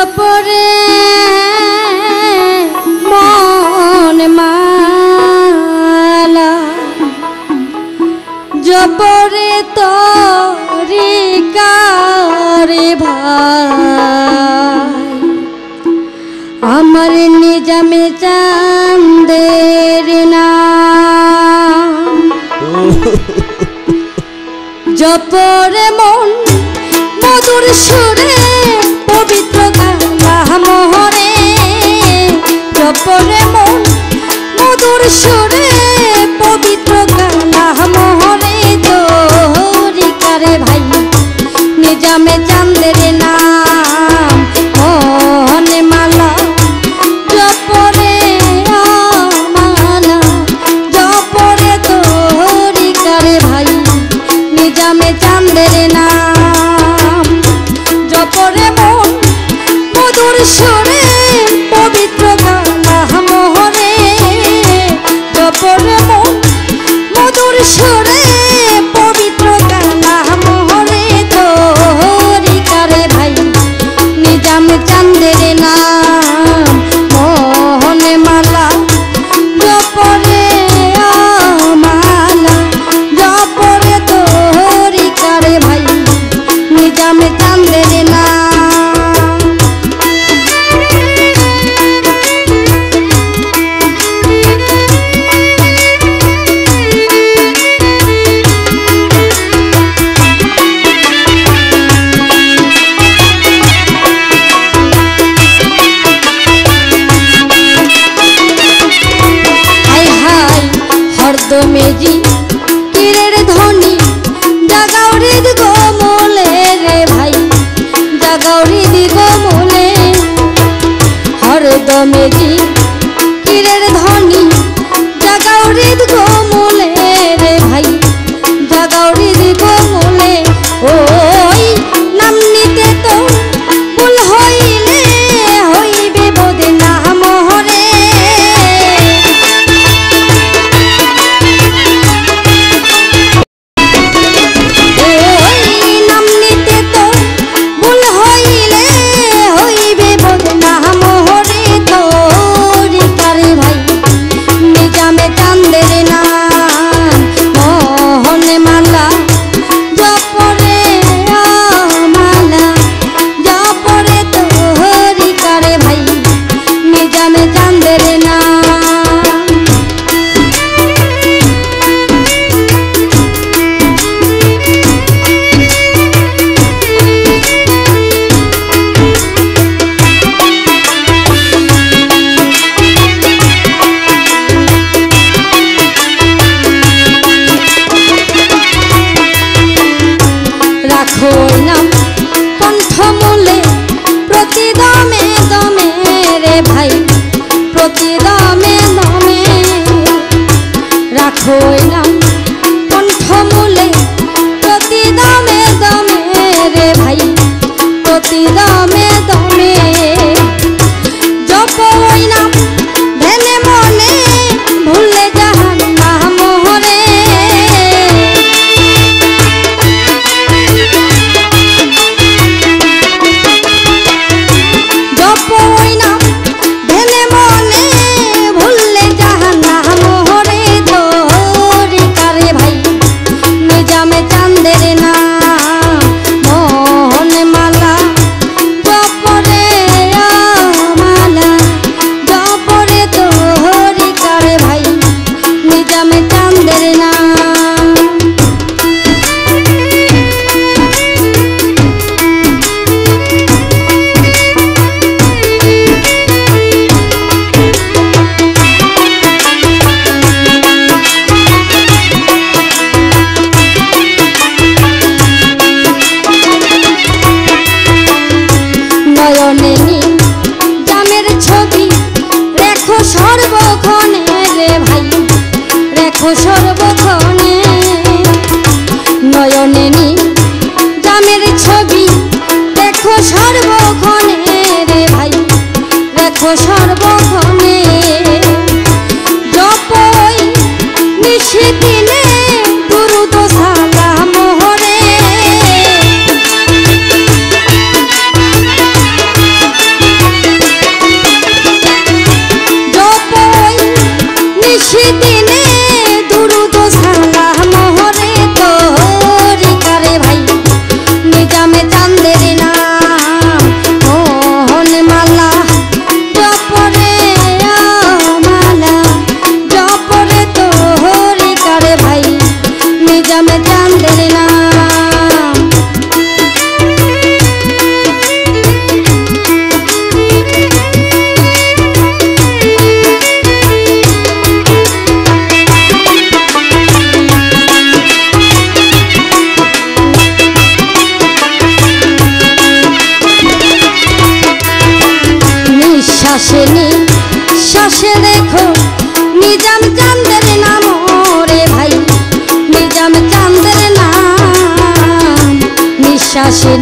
জপরে মন মালা জপরে তরিকারে ভাই আমার নিজামে চাঁদের নাম জপরে মন মধুর সুরে পবিত্র কালামোহরে জপরে মন মধুর সুরে পবিত্র কালামোহরে তরিকারে ভাই নিজামে চাঁদের নাম মনে মালা জপরে মালা জপরে তরিকারে ভাই নিজামে চাঁদের নাম জপরে মন মধুর সুরে পবিত্র কালামোহরে জপরে মন মধুর সুরে পবিত্র কালামোহরে তরিকারে ভাই নিজাম চাঁদের নাম মোহনে মালা জপরে মালা জপরে তরিকারে ভাই নিজাম চাঁদের নাম মেজি তীরের ধ্বনি জাগাউরি দিগো মোলে রে ভাই জাগাউরি দিগো মোলে হরদমেজি তীরের ধ্বনি জাগাউরি দিগো মোলে রে ভাই জাগাউরি দিগো মোলে ওই নাম নিতে তো ভুল হইলে হইবে বোধে নাম হরে নাম কণ্ঠমূলে প্রতি দমে দমে রে ভাই প্রতি দমে দমে রাখো নাম কণ্ঠমূলে প্রতি দমে দমে রে ভাই প্রতি দমে দমে জপ ওই নাম ধ্যানে মনে ভুলে যাহার নাম হরে সর্বক্ষণে নয়নে নি জামের ছবি দেখো সর্বক্ষণে রে ভাই দেখো সর্বক্ষণে জপই নিশিদিনে দুরুদ সালাম হরে নিশিদিনে দুরুদ সালাম মোহরে তরিকারে ভাই নিজামে চাঁদের নাম মোহন মালা জপরে মালা জপরে তরিকারে ভাই নিজামে চাঁদের নাম। শ্বাসে নিঃশ্বাসে দেখো নিজাম চাঁদের নাম রে ভাই নিজাম চাঁদের নাম নিঃশ্বাসে